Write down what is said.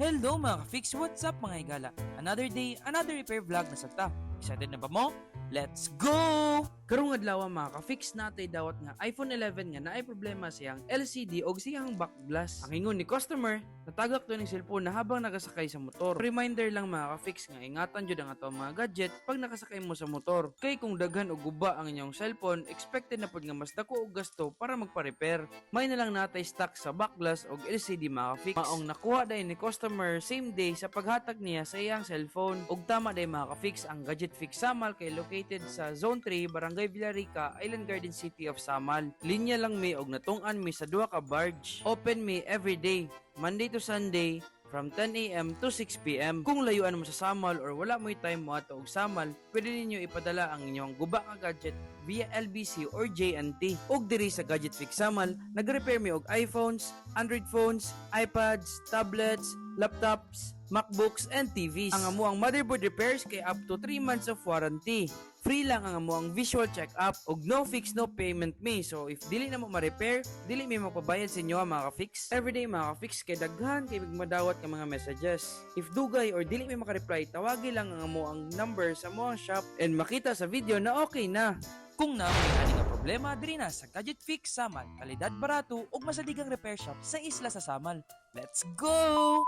Hello mga ka-fix, what's up mga higala? Another day, another repair vlog na sagta. Excited na ba mo? Let's go! Karong adlaw mga ka-fix natay dawat nga iPhone 11 nga naay problema siyang LCD og siyang back glass. Ang ingon ni customer, natagak to ning cellphone na habang nagasakay sa motor. Reminder lang mga ka-fix nga ingatan jud ang ato mga gadget pag nakasakay mo sa motor. Kay kung daghan og guba ang inyong cellphone, expected na pud nga mas dako og gasto para magpa-repair. May na lang natay stock sa back glass og LCD mga ka-fix. Maong nakuha dai ni customer same day sa paghatag niya sa iyang cellphone. Og tama dai mga ka-fix ang Gadget Fix Samal kay located sa Zone 3, Barangay Villarica, Island Garden City of Samal. Linya lang mi og natung-an mi sa duha ka barge. Open mi every day, Monday to Sunday, from 10 a.m. to 6 p.m. Kung layuan mo sa Samal or wala mo'y time mo ato og Samal, pwede ninyo ipadala ang inyong guba nga gadget via LBC or JNT. Og diri sa Gadget Fix Samal, nag-repair mi og iPhones, Android phones, iPads, tablets, laptops, MacBooks, and TVs. Ang amuang motherboard repairs kay up to 3 months of warranty. Free lang ang amuang visual check-up og no fix no payment me. So if dili na mo ma-repair, dili mi mapabayad sa inyo mga ka-fix. Everyday mga ka-fix kay daghan kay madawat ka mga messages. If dugay or dili mi maka-reply, tawagi lang ang amuang number sa amuang shop and makita sa video na okay na. Kung na may ani nga problema, diri na sa Gadget Fix Samal. Kalidad barato ug masadigang repair shop sa isla sa Samal. Let's go!